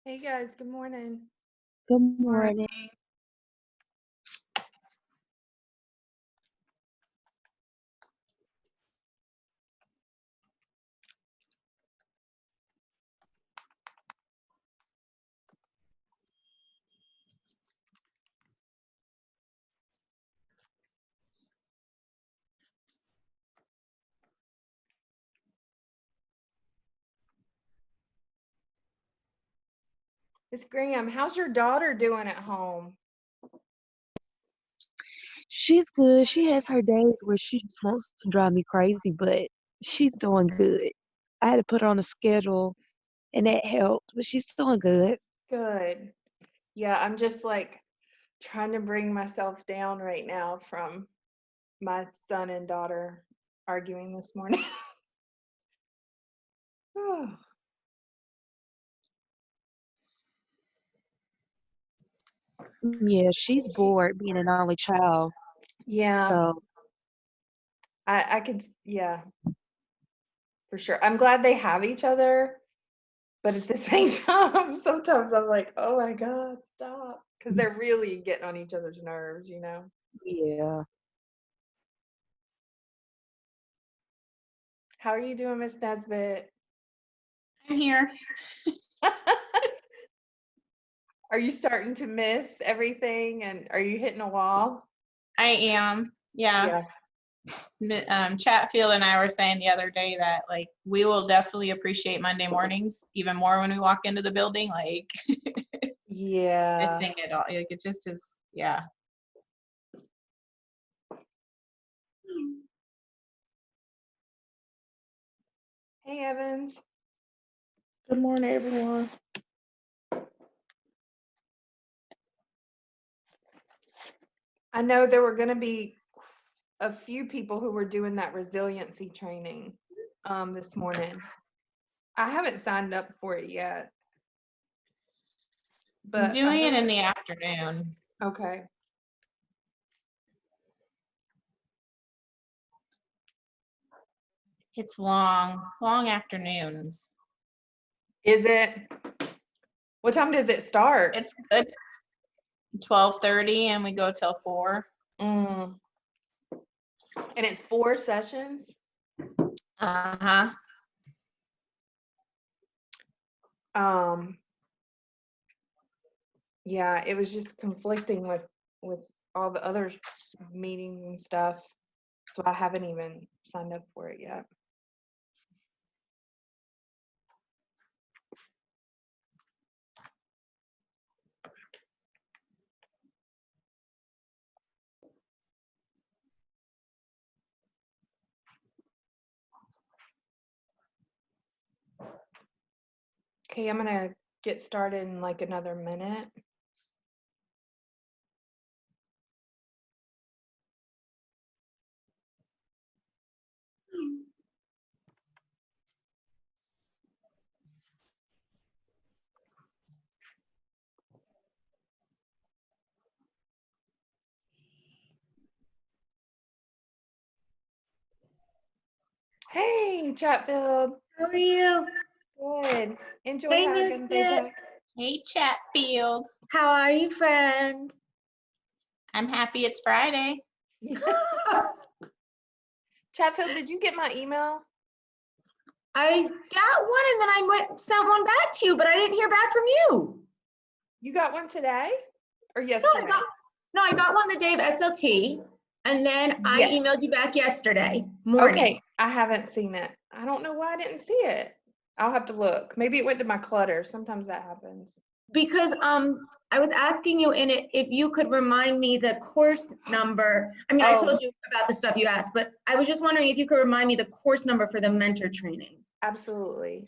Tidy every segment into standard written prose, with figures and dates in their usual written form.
Hey guys, good morning. Good Morning. morning. Miss Graham, how's your daughter doing at home? She's good. She has her days where she just wants to drive me crazy, but she's doing good. I had to put her on a schedule and that helped, but she's doing good. Good. Yeah, I'm just like trying to bring myself down right now from my son and daughter arguing this morning. Oh, Yeah, she's bored being an only child. yeah, So, I could, yeah, for sure. I'm glad they have each other, but at the same time, sometimes I'm like, oh my God, stop. Because they're really getting on each other's nerves. yeah. How are you doing, Miss Nesbitt? I'm here. Are you starting to miss everything and are you hitting a wall? I am. Yeah. Chatfield and I were saying the other day that like we will definitely appreciate Monday mornings even more when we walk into the building. Like Yeah. missing it all. Like it just is. Yeah. Hey, Evans. Good morning, everyone. I know there were going to be a few people who were doing that resiliency training this morning. I haven't signed up for it yet. I'm But doing it in the afternoon. Okay. It's long afternoons. Is it? What time does it start? It's 12:30 and we go till 4. And it's 4 sessions? Uh-huh. Yeah, it was just conflicting with all the other meetings and stuff. So I haven't even signed up for it yet. Okay, I'm gonna get started in like another minute. Hey, Chatfield. How are you? Good. Enjoy Hey, having day Nisbet. back. Hey, Chatfield. How are you, friend? I'm happy it's Friday. Chatfield, did you get my email? I got one and then I sent one back to you, but I didn't hear back from you. You got one today or No, yesterday? I got one the day of SLT, and then I Yeah. emailed you back yesterday morning. Okay, I haven't seen it. I don't know why I didn't see it. I'll have to look. Maybe it went to my clutter. Sometimes that happens. Because I was asking you in it if you could remind me the course number. I mean, I told you about the stuff you asked, but I was just wondering if you could remind me the course number for the mentor training. Absolutely.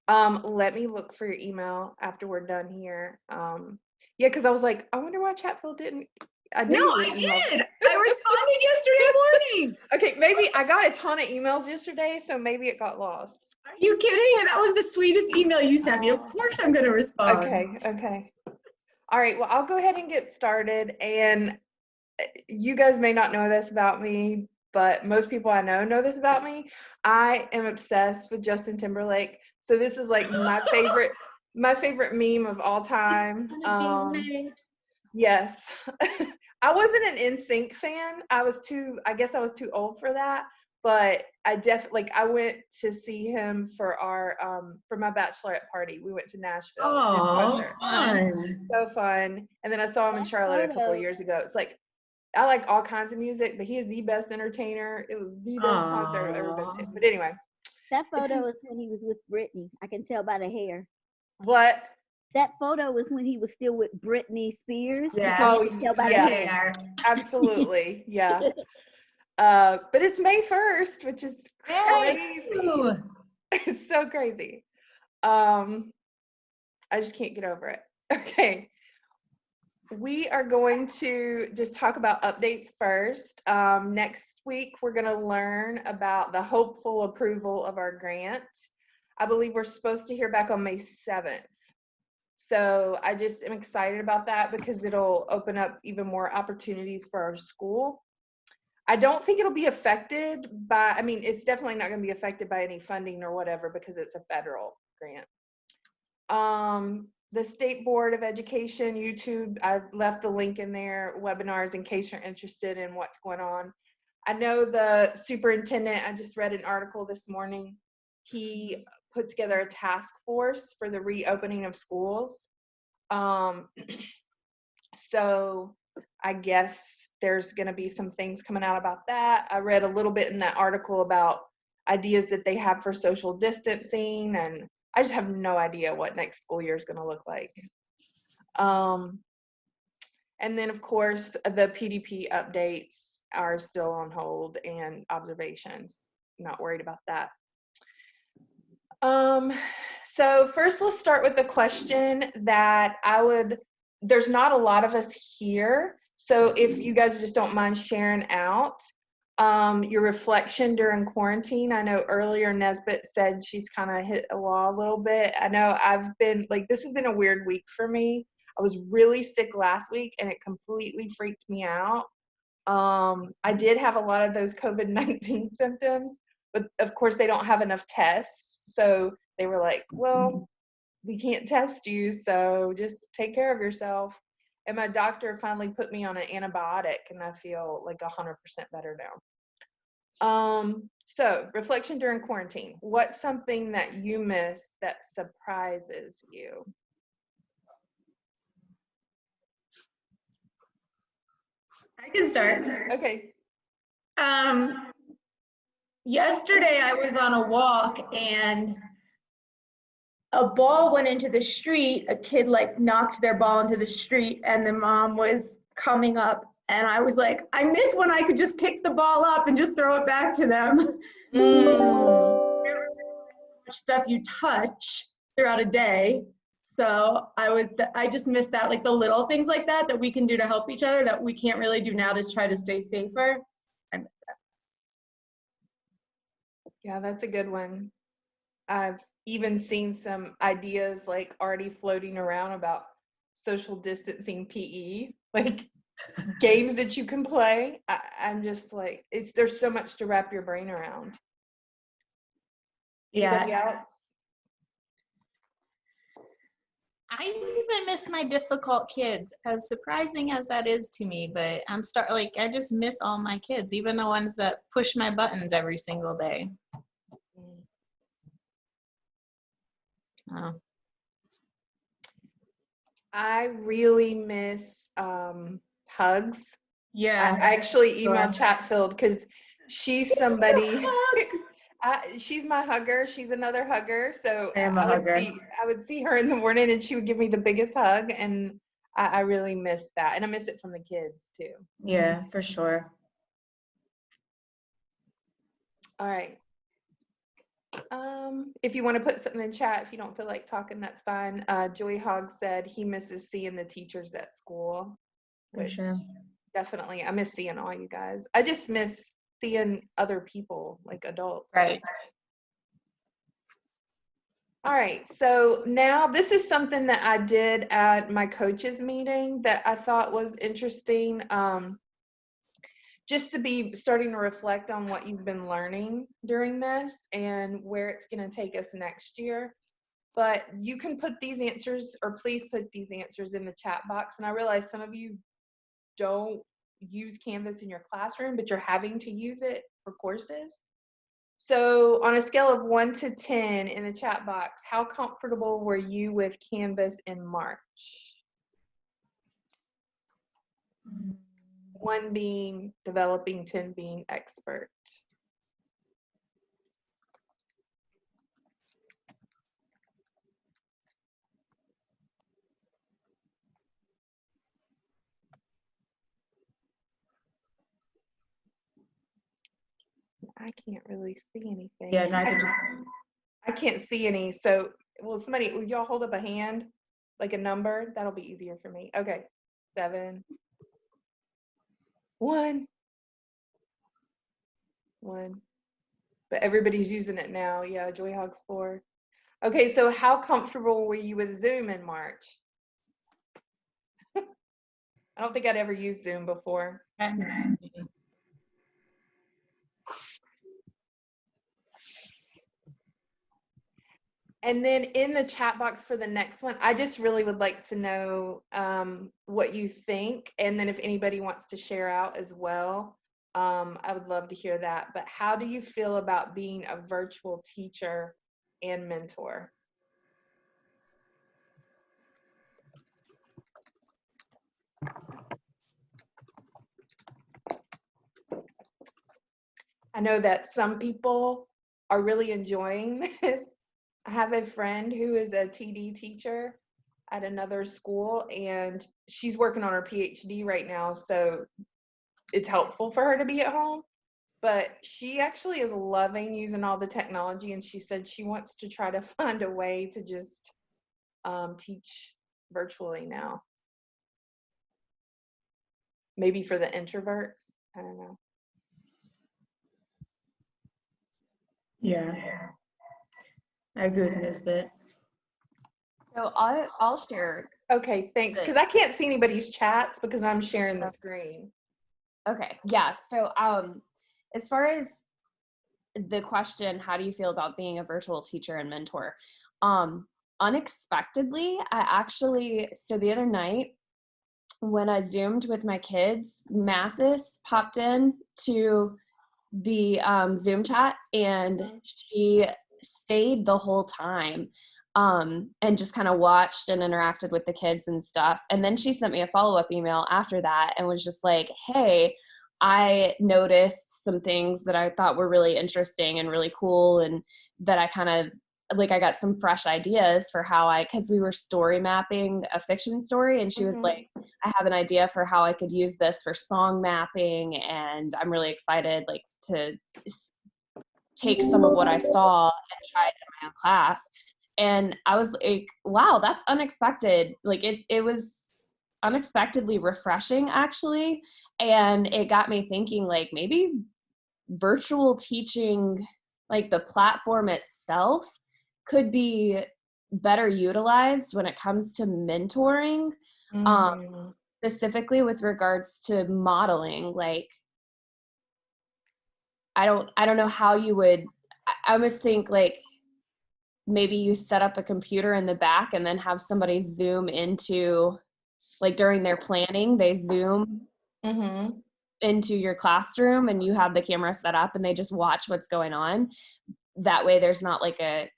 Let me look for your email after we're done here. Yeah, because I was like, I wonder why Chatfield didn't. I knew No, you would I email. did. I responded yesterday morning. Okay, maybe I got a ton of emails yesterday, so maybe it got lost. Are you kidding? That was the sweetest email you sent me. Of course I'm going to respond. Okay. All right, well, I'll go ahead and get started. And you guys may not know this about me, but most people I know this about me. I am obsessed with Justin Timberlake. So this is like my favorite My favorite meme of all time. Yes. I wasn't an NSYNC fan. I guess I was too old for that. But I went to see him for for my bachelorette party. We went to Nashville. for his Oh, concert. fun. So fun. And then I saw him in That Charlotte a couple of photo. years ago. It's like, I like all kinds of music, but he is the best entertainer. It was the best concert I've ever been to. Aw. But anyway, That It's- photo is when he was with Britney. I can tell by the hair. what? That photo was when he was still with Britney Spears. Yeah. because Oh, you can tell by His the yeah. hair. hair. Absolutely. Yeah. But it's May 1st, which is crazy. Ooh. It's so crazy. I just can't get over it. Okay. We are going to just talk about updates first. Next week, we're going to learn about the hopeful approval of our grant. I believe we're supposed to hear back on May 7th. So I just am excited about that because it'll open up even more opportunities for our school. I don't think it'll be affected by, it's definitely not going to be affected by any funding or whatever because it's a federal grant. The State Board of Education YouTube, I left the link in there, webinars in case you're interested in what's going on. I know the superintendent, I just read an article this morning, he put together a task force for the reopening of schools. So I guess there's going to be some things coming out about that. I read a little bit in that article about ideas that they have for social distancing, and I just have no idea what next school year is going to look like. And then, of course, the PDP updates are still on hold and observations. Not worried about that. So first, let's start with a question that there's not a lot of us here. So if you guys just don't mind sharing out your reflection during quarantine. I know earlier Nesbitt said she's kind of hit a wall a little bit. I know I've been this has been a weird week for me. I was really sick last week and it completely freaked me out. I did have a lot of those COVID-19 symptoms, but of course they don't have enough tests. So they were like, well, we can't test you, so just take care of yourself. And my doctor finally put me on an antibiotic and I feel like 100% better now. So reflection during quarantine. What's something that you miss that surprises you? I can start. Okay. Yesterday I was on a walk and a ball went into the street. A kid knocked their ball into the street and the mom was coming up and I was like, I miss when I could just pick the ball up and just throw it back to them. Much stuff you touch throughout a day. So I just miss that, the little things like that we can do to help each other that we can't really do now to try to stay safer. I miss that. Yeah, that's a good one. I've even seen some ideas already floating around about social distancing PE, games that you can play. I'm just there's so much to wrap your brain around. Anybody else? I even miss my difficult kids, as surprising as that is to me, but I just miss all my kids, even the ones that push my buttons every single day. Oh. I really miss hugs. Yeah. I actually emailed Chatfield because she's somebody. She's my hugger. She's another hugger. So I am a hugger. I would see her in the morning and she would give me the biggest hug, and I really miss that, and I miss it from the kids too. Yeah, for sure. All right. If you want to put something in chat, if you don't feel like talking, that's fine. Joey Hogg said he misses seeing the teachers at school. For Which sure. definitely, I miss seeing all you guys. I just miss seeing other people, adults. Right. All right, so now this is something that I did at my coaches meeting that I thought was interesting. Just to be starting to reflect on what you've been learning during this and where it's going to take us next year. but you can put these answers, or please put these answers in the chat box. And I realize some of you don't use Canvas in your classroom, but you're having to use it for courses. So on a scale of 1 to 10 in the chat box, how comfortable were you with Canvas in March? 1 being developing, 10 being expert. I can't really see anything. Yeah, neither does. I can't see any. So, will y'all hold up a hand, like a number? That'll be easier for me. Okay, 7, 1, 1. But everybody's using it now. Yeah, Joy Hogs 4. Okay, so how comfortable were you with Zoom in March? I don't think I'd ever used Zoom before. And then in the chat box for the next one, I just really would like to know what you think. And then if anybody wants to share out as well, I would love to hear that. But how do you feel about being a virtual teacher and mentor? I know that some people are really enjoying this. I have a friend who is a TD teacher at another school, and she's working on her PhD right now, so it's helpful for her to be at home. But she actually is loving using all the technology, and she said she wants to try to find a way to just teach virtually now. Maybe for the introverts, I don't know. Yeah, I agree with Nisbet. So I'll share. Okay, thanks. Because I can't see anybody's chats because I'm sharing the screen. Okay, yeah. So as far as the question, how do you feel about being a virtual teacher and mentor? Unexpectedly, so the other night when I Zoomed with my kids, Mathis popped in to the Zoom chat, and she stayed the whole time and just kind of watched and interacted with the kids and stuff. And then she sent me a follow-up email after that and was just like, hey, I noticed some things that I thought were really interesting and really cool, and that I kind of like, I got some fresh ideas for how because we were story mapping a fiction story, and she was like, I have an idea for how I could use this for song mapping, and I'm really excited like to take some of what I saw and try it in my own class. And I was like, wow, that's unexpected. Like it was unexpectedly refreshing, actually. And it got me thinking, like, maybe virtual teaching, like the platform itself, could be better utilized when it comes to mentoring, specifically with regards to modeling. Like, I don't know how you would, I almost think like maybe you set up a computer in the back and then have somebody zoom into, like during their planning, they zoom into your classroom and you have the camera set up and they just watch what's going on. That way there's not like a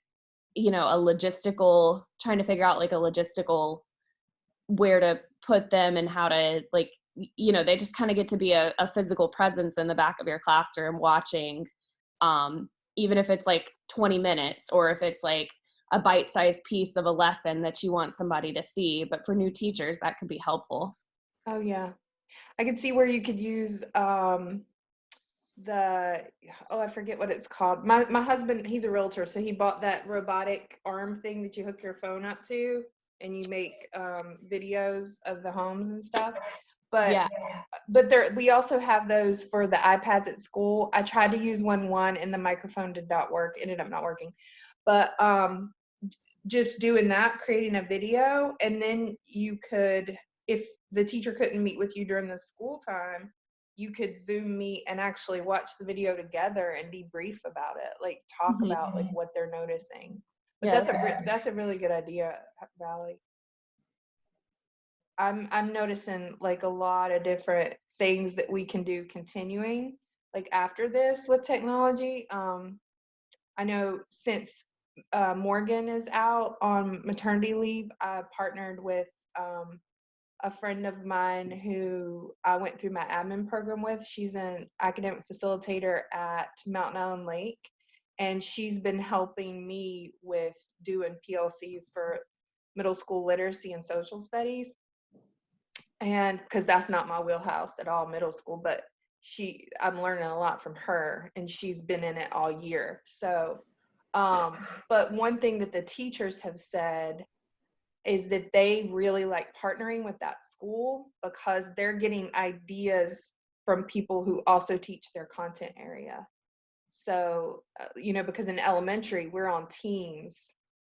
logistical, trying to figure out like a logistical where to put them and how to, like, they just kind of get to be a physical presence in the back of your classroom watching, even if it's like 20 minutes or if it's like a bite-sized piece of a lesson that you want somebody to see. But for new teachers, that could be helpful. Oh yeah, I could see where you could use I forget what it's called. My husband, he's a realtor, so he bought that robotic arm thing that you hook your phone up to and you make videos of the homes and stuff. But yeah, but we also have those for the iPads at school. I tried to use one and the microphone did not work, ended up not working. But just doing that, creating a video, and then you could, if the teacher couldn't meet with you during the school time, you could Zoom meet and actually watch the video together and debrief about it, like talk about like what they're noticing. But Yeah, that's a really good idea, Valley. I'm noticing like a lot of different things that we can do continuing, like after this with technology. I know since Morgan is out on maternity leave, I partnered with a friend of mine who I went through my admin program with. She's an academic facilitator at Mountain Island Lake, and she's been helping me with doing PLCs for middle school literacy and social studies. And because that's not my wheelhouse at all, middle school, but I'm learning a lot from her, and she's been in it all year. So, but one thing that the teachers have said is that they really like partnering with that school because they're getting ideas from people who also teach their content area. So, because in elementary, we're on teams,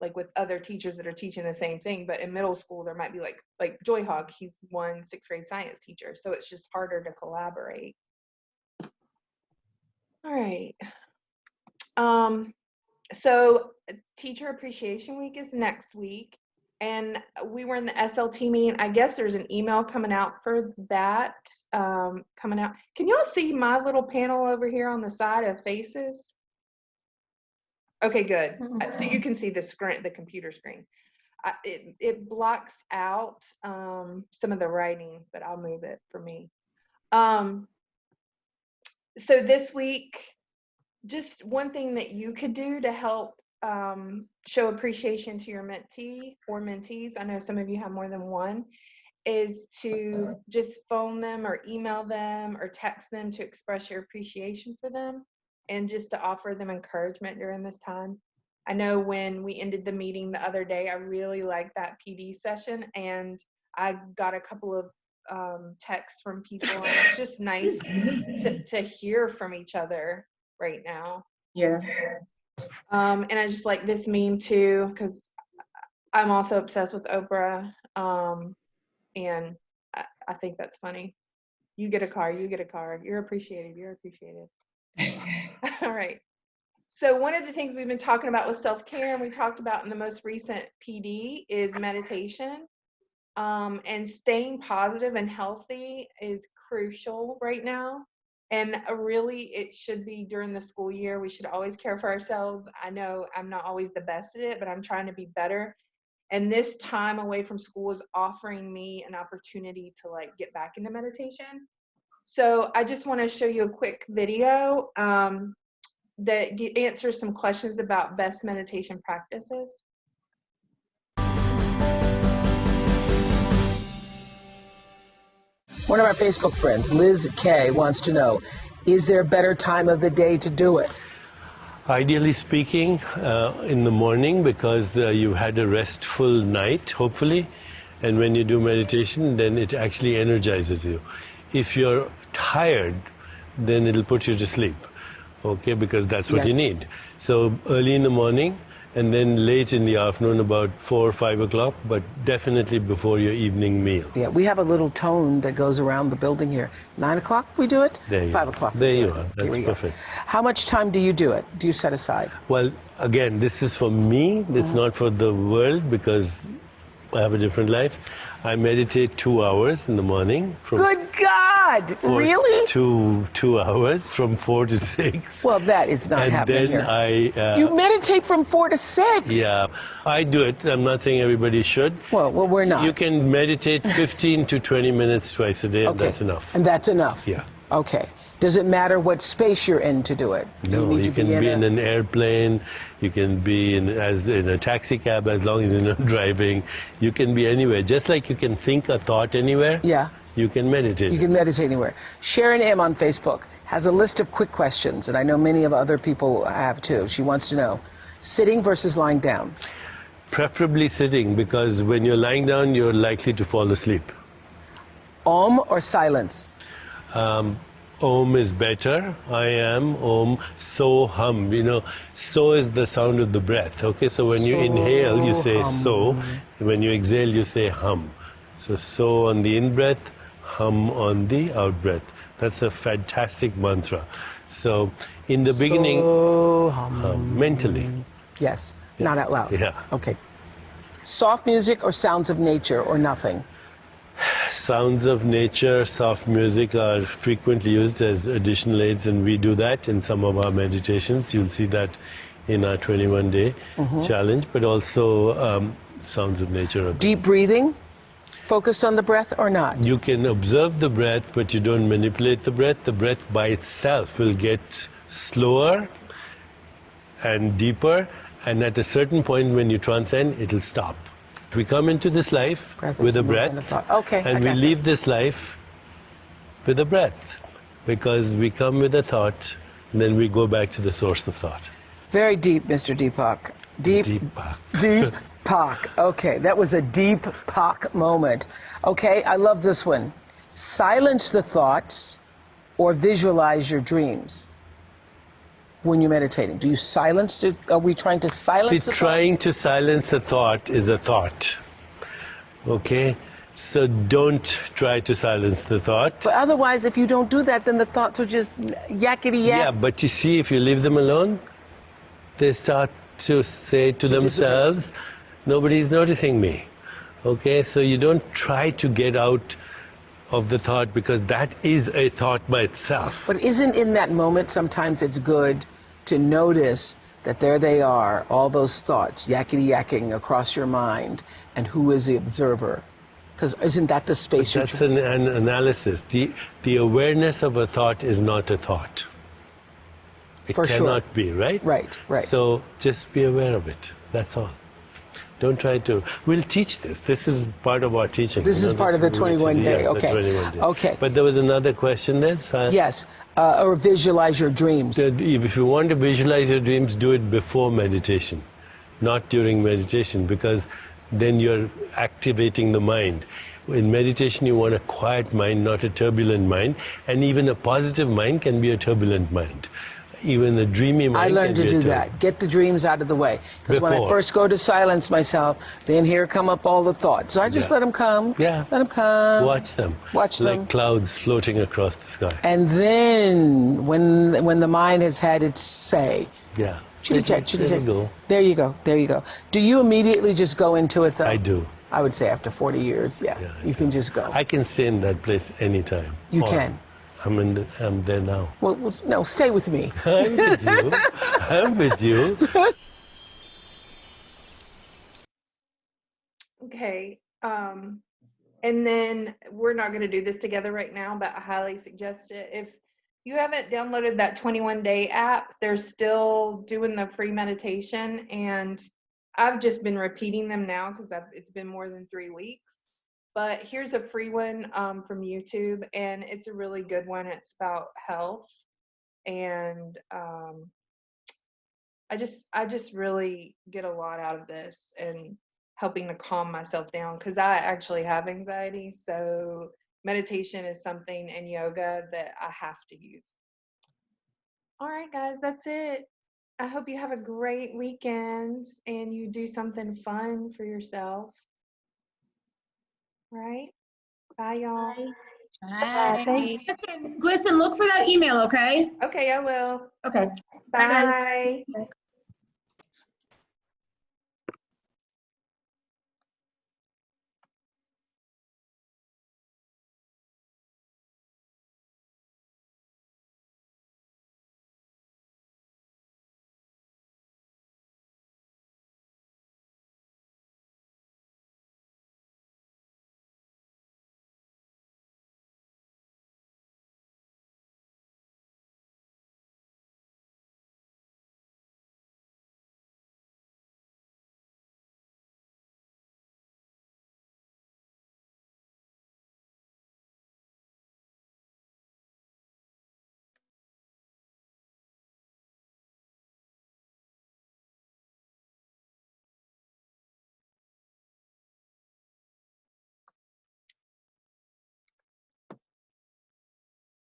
like with other teachers that are teaching the same thing, but in middle school, there might be like Joy Hog, he's one 6th grade science teacher. So it's just harder to collaborate. All right. So Teacher Appreciation Week is next week. And we were in the SLT meeting. I guess there's an email coming out for that coming out. Can y'all see my little panel over here on the side of faces? Okay, good. So you can see the screen, the computer screen. It blocks out some of the writing, but I'll move it for me. So this week, just one thing that you could do to help show appreciation to your mentee or mentees, I know some of you have more than one, is to just phone them or email them or text them to express your appreciation for them and just to offer them encouragement during this time. I know when we ended the meeting the other day, I really liked that PD session, and I got a couple of texts from people, and it's just nice to hear from each other right now. Yeah. And I just like this meme too, because I'm also obsessed with Oprah, and I think that's funny. You get a car, you get a car. You're appreciated, you're appreciated. All right. So one of the things we've been talking about with self-care, and we talked about in the most recent PD, is meditation. And staying positive and healthy is crucial right now. And really, it should be during the school year. We should always care for ourselves. I know I'm not always the best at it, but I'm trying to be better. And this time away from school is offering me an opportunity to like get back into meditation. So I just want to show you a quick video that answers some questions about best meditation practices. One of our Facebook friends, Liz K, wants to know, is there a better time of the day to do it? Ideally speaking, in the morning, because you had a restful night, hopefully, and when you do meditation, then it actually energizes you. If you're tired, then it'll put you to sleep, okay, because that's what you need. So early in the morning, and then late in the afternoon, about 4 or 5 o'clock, but definitely before your evening meal. Yeah, we have a little tone that goes around the building here. 9 o'clock we do it, there 5 o'clock we there do you it. are, that's perfect. How much time do you do it? Do you set aside? Well, again, this is for me, it's not for the world, because I have a different life. I meditate 2 hours in the morning. From Good God, really? 2 hours, from 4 to 6. Well, that is not happening here. And then you meditate from 4 to 6? Yeah, I do it. I'm not saying everybody should. Well, we're not. You can meditate 15 to 20 minutes twice a day, and that's enough. And that's enough? Yeah. Okay. Does it matter what space you're in to do it? No, you can be in an airplane, you can be in a taxi cab, as long as you're not driving. You can be anywhere. Just like you can think a thought anywhere, you can meditate. You can meditate anywhere. Sharon M. on Facebook has a list of quick questions, and I know many of other people have too. She wants to know, sitting versus lying down? Preferably sitting, because when you're lying down, you're likely to fall asleep. Om or silence? Om is better. I am Om. So hum. You know, so is the sound of the breath. Okay, so when you inhale, you say so. When you exhale, you say hum. So on the in breath, hum on the out breath. That's a fantastic mantra. So in the beginning, hum. Mentally. Yes. Not out loud. Yeah. Okay. Soft music or sounds of nature or nothing? Sounds of nature, soft music are frequently used as additional aids, and we do that in some of our meditations. You'll see that in our 21-day challenge, but also sounds of nature. Deep breathing, focused on the breath or not? You can observe the breath, but you don't manipulate the breath. The breath by itself will get slower and deeper, and at a certain point when you transcend, it'll stop. We come into this life Breath is with a movement of breath, thought. Okay, I and we got leave this life with a breath, because we come with a thought, and then we go back to the source of thought. Very deep, Mr. Deepak. Deep. Deepak. Okay, that was a Deepak moment. Okay, I love this one. Silence the thoughts or visualize your dreams when you're meditating. Do you silence it? Are we trying to silence See, the trying to silence a thought is a thought. Okay? So don't try to silence the thought. But otherwise, if you don't do that, then the thoughts are just yakety yak. Yeah, but you see, if you leave them alone, they start to say to themselves, nobody's noticing me. Okay? So you don't try to get out of the thought, because that is a thought by itself. But isn't in that moment sometimes it's good to notice that there they are, all those thoughts yakety yakking across your mind, and who is the observer? Because isn't that the space you're That's an analysis. The awareness of a thought is not a thought. It For sure. cannot be, right? Right, right. So just be aware of it. That's all. Don't try to. We'll teach this. This is part of our teaching. This is part of the what we're 21 teaching. day. Yeah, Okay. The 21 day. Okay. But there was another question there. So Yes, or visualize your dreams. if you want to visualize your dreams, do it before meditation, not during meditation, because then you're activating the mind. In meditation, you want a quiet mind, not a turbulent mind. And even a positive mind can be a turbulent mind. Even a dreamy mind I learned can to be a do that. Get the dreams out of the way. Because when I Before. first go to silence myself, then here come up all the thoughts. So I just Yeah. let them come. Yeah. Let them come. Watch them. Watch them. Like clouds floating across the sky. And then when the mind has had its say, Yeah. chitty-chat, There you chitty-chat. go. There you go. There you go. Do you immediately just go into it though? I do. I would say after 40 years, yeah. Yeah, I You can just go. I can stay in that place anytime. You Or can. I'm there now. Well, no, stay with me. I'm with you. I'm with you. Okay. And then we're not going to do this together right now, but I highly suggest it. If you haven't downloaded that 21-day app, they're still doing the free meditation, and I've just been repeating them now because it's been more than 3 weeks. But here's a free one from YouTube, and it's a really good one. It's about health, and I just really get a lot out of this and helping to calm myself down, because I actually have anxiety. So meditation is something, and yoga, that I have to use. All right, guys, that's it. I hope you have a great weekend and you do something fun for yourself. All right? Bye, y'all. Bye. Thank Listen, look for that email, okay? Okay, I will. Okay. Bye, guys. Bye.